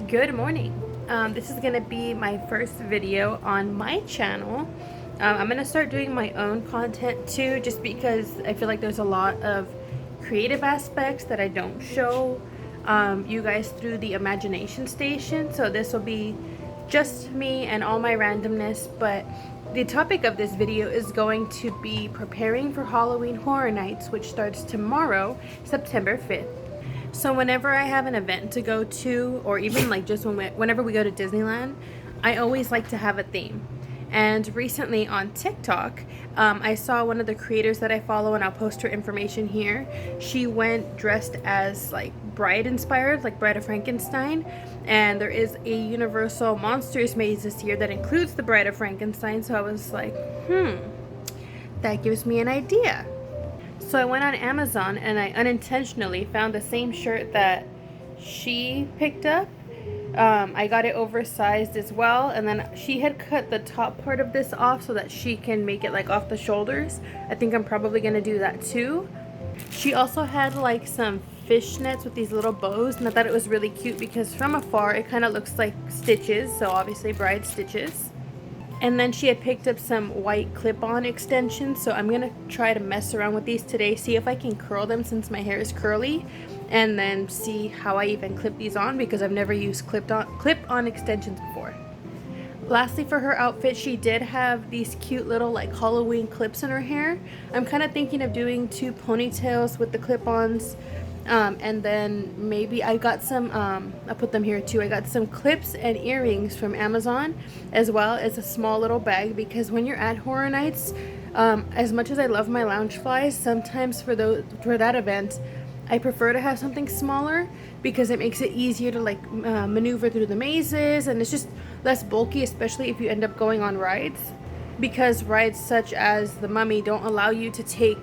Good morning. This is gonna be my first video on my channel. I'm gonna start doing my own content too, just because I feel like there's a lot of creative aspects that I don't show you guys through the imagination station. So this will be just me and all my randomness, but the topic of this video is going to be preparing for Halloween Horror Nights, which starts tomorrow, September 5th. So whenever I have an event to go to, or even like just whenever we go to Disneyland, I always like to have a theme. And recently on TikTok, I saw one of the creators that I follow, and I'll post her information here. She went dressed as like Bride inspired, like Bride of Frankenstein. And there is a Universal Monsters maze this year that includes the Bride of Frankenstein. So I was like, that gives me an idea. So I went on Amazon and I unintentionally found the same shirt that she picked up. I got it oversized as well, and then she had cut the top part of this off so that she can make it like off the shoulders. I think I'm probably gonna do that too. She also had like some fishnets with these little bows, and I thought it was really cute because from afar it kind of looks like stitches, so obviously bride stitches. And then she had picked up some white clip-on extensions, so I'm gonna try to mess around with these today, see if I can curl them since my hair is curly, and then see how I even clip these on because I've never used clip-on extensions before. Lastly, for her outfit, she did have these cute little like Halloween clips in her hair. I'm kind of thinking of doing 2 ponytails with the clip-ons. And then maybe I got some, I'll put them here too. I got some clips and earrings from Amazon, as well as a small little bag, because when you're at Horror Nights, as much as I love my Loungeflies, sometimes for that event, I prefer to have something smaller because it makes it easier to like maneuver through the mazes, and it's just less bulky, especially if you end up going on rides, because rides such as the Mummy don't allow you to take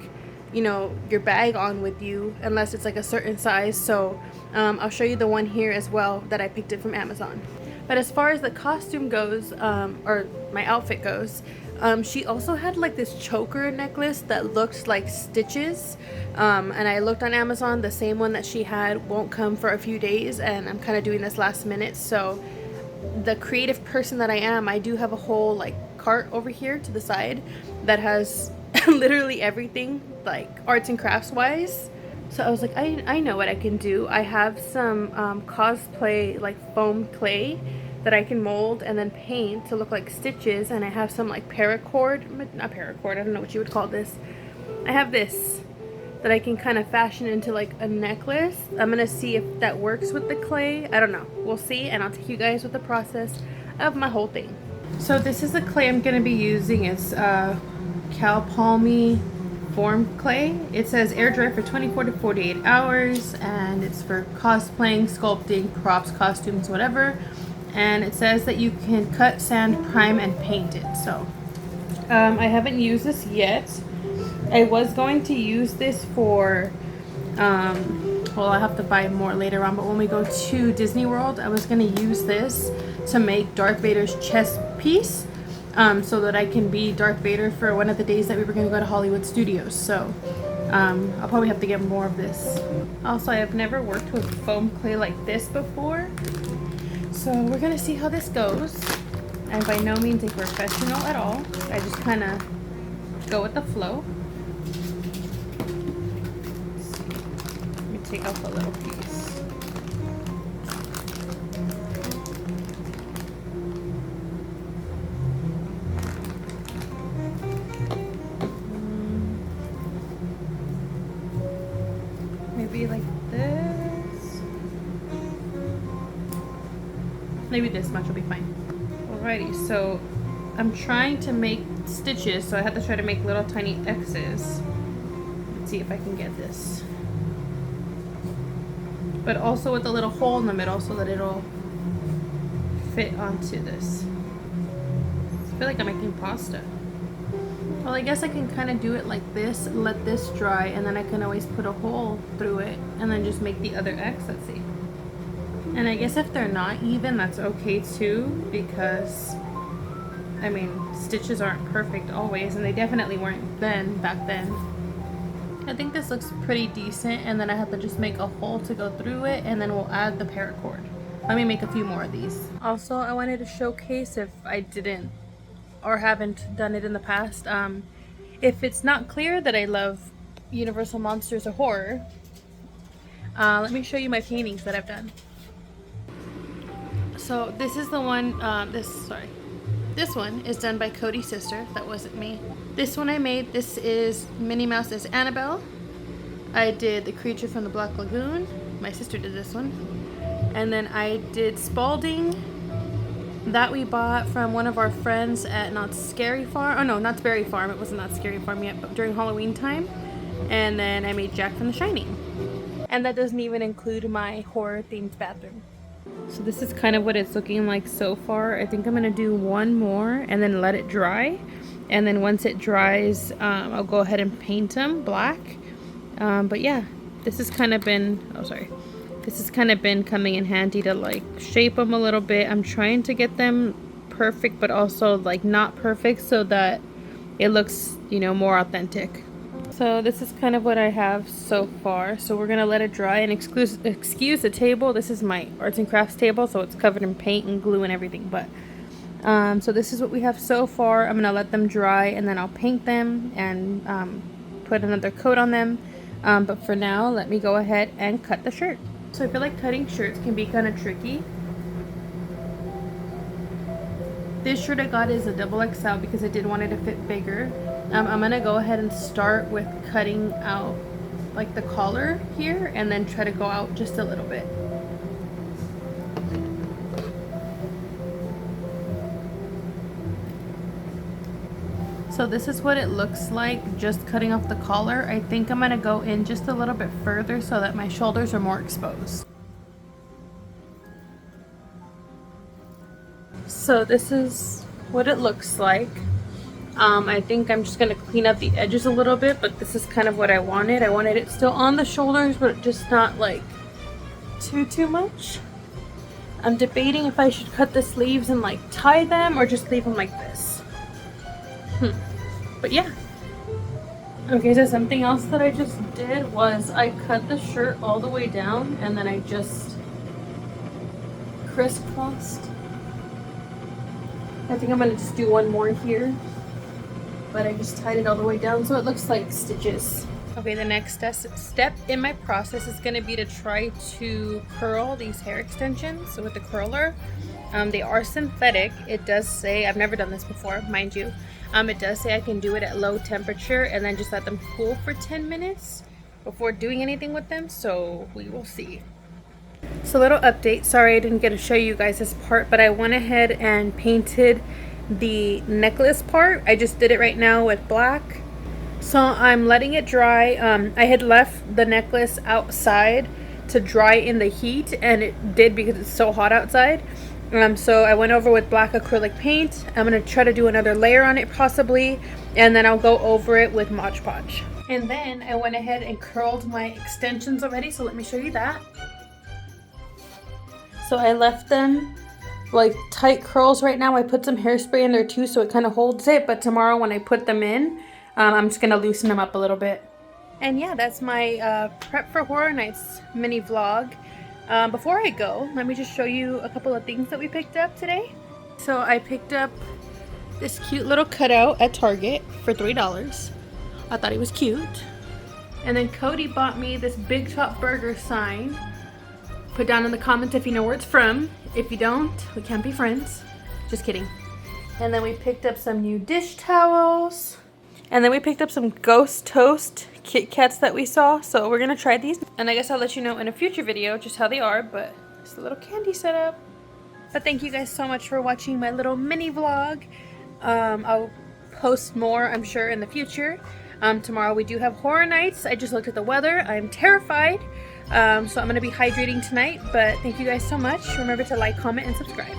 your bag on with you unless it's like a certain size. So I'll show you the one here as well that I picked it from Amazon. But as far as the costume goes, or my outfit goes, she also had like this choker necklace that looked like stitches, and I looked on Amazon. The same one that she had won't come for a few days, and I'm kind of doing this last minute. So the creative person that I am, I do have a whole like cart over here to the side that has literally everything, like arts and crafts wise. So I was like, I know what I can do. I have some cosplay like foam clay that I can mold and then paint to look like stitches, and I have some like not paracord, I don't know what you would call this. I have this that I can kind of fashion into like a necklace. I'm gonna see if that works with the clay. I don't know, we'll see, and I'll take you guys with the process of my whole thing. So this is the clay I'm gonna be using. It's Cal Palmy form clay. It says air dry for 24 to 48 hours, and it's for cosplaying, sculpting, props, costumes, whatever. And it says that you can cut, sand, prime, and paint it. So I haven't used this yet. I was going to use this for well, I'll have to buy more later on, but when we go to Disney World, I was going to use this to make Darth Vader's chest piece, so that I can be Darth Vader for one of the days that we were going to go to Hollywood Studios. So I'll probably have to get more of this. Also, I have never worked with foam clay like this before, so we're going to see how this goes. I'm by no means a professional at all. I just kind of go with the flow. Let's see. Let me take off a little piece. Maybe like this. Maybe this much will be fine. Alrighty, so I'm trying to make stitches, so I have to try to make little tiny X's. Let's see if I can get this. But also with a little hole in the middle so that it'll fit onto this. I feel like I'm making pasta. Well, I guess I can kind of do it like this, let this dry, and then I can always put a hole through it and then just make the other X. Let's see. And I guess if they're not even, that's okay too, because I mean, stitches aren't perfect always, and they definitely weren't back then. I think this looks pretty decent, and then I have to just make a hole to go through it, and then we'll add the paracord. Let me make a few more of these. Also, I wanted to showcase, if I didn't or haven't done it in the past, if it's not clear that I love Universal Monsters or horror, let me show you my paintings that I've done. So this is the one, this one is done by Cody's sister. That wasn't me. This one I made, this is Minnie Mouse as Annabelle. I did the creature from the Black Lagoon. My sister did this one. And then I did Spalding. That we bought from one of our friends at Knott's Scary Farm. Oh no, Knott's Berry Farm. It wasn't Knott's Scary Farm yet, but during Halloween time. And then I made Jack from The Shining. And that doesn't even include my horror themed bathroom. So this is kind of what it's looking like so far. I think I'm gonna do one more and then let it dry. And then once it dries, I'll go ahead and paint them black. But yeah, this has kind of been, this has kind of been coming in handy to like shape them a little bit. I'm trying to get them perfect, but also like not perfect so that it looks, you know, more authentic. So this is kind of what I have so far. So we're gonna let it dry and excuse the table. This is my arts and crafts table, so it's covered in paint and glue and everything. But so this is what we have so far. I'm gonna let them dry and then I'll paint them and put another coat on them. But for now, let me go ahead and cut the shirt. So I feel like cutting shirts can be kind of tricky. This shirt I got is a double XL because I did want it to fit bigger. I'm gonna go ahead and start with cutting out like the collar here and then try to go out just a little bit. So this is what it looks like just cutting off the collar. I think I'm gonna go in just a little bit further so that my shoulders are more exposed. So this is what it looks like. I think I'm just gonna clean up the edges a little bit, but this is kind of what I wanted. I wanted it still on the shoulders, but just not like too much. I'm debating if I should cut the sleeves and like tie them or just leave them like this. But yeah. Okay, so something else that I just did was I cut the shirt all the way down and then I just crisscrossed. I think I'm gonna just do one more here, but I just tied it all the way down so it looks like stitches. Okay, the next step in my process is gonna be to try to curl these hair extensions with the curler. They are synthetic. It does say, I've never done this before, mind you. It does say I can do it at low temperature and then just let them cool for 10 minutes before doing anything with them, so we will see. So a little update, sorry I didn't get to show you guys this part, but I went ahead and painted the necklace part. I just did it right now with black. So I'm letting it dry. I had left the necklace outside to dry in the heat, and it did because it's so hot outside. So I went over with black acrylic paint. I'm going to try to do another layer on it possibly, and then I'll go over it with Mod Podge. And then I went ahead and curled my extensions already, so let me show you that. So I left them like tight curls right now. I put some hairspray in there too so it kind of holds it, but tomorrow when I put them in, I'm just going to loosen them up a little bit. And yeah, that's my prep for Horror Nights mini vlog. Before I go, let me just show you a couple of things that we picked up today. So I picked up this cute little cutout at Target for $3. I thought it was cute. And then Cody bought me this Big Top Burger sign. Put down in the comments if you know where it's from. If you don't, we can't be friends. Just kidding. And then we picked up some new dish towels. And then we picked up some Ghost Toast Kit Kats that we saw. So we're gonna try these. And I guess I'll let you know in a future video just how they are, but it's a little candy setup. But thank you guys so much for watching my little mini vlog. I'll post more, I'm sure, in the future. Tomorrow we do have Horror Nights. I just looked at the weather. I'm terrified. So I'm going to be hydrating tonight, but thank you guys so much. Remember to like, comment, and subscribe.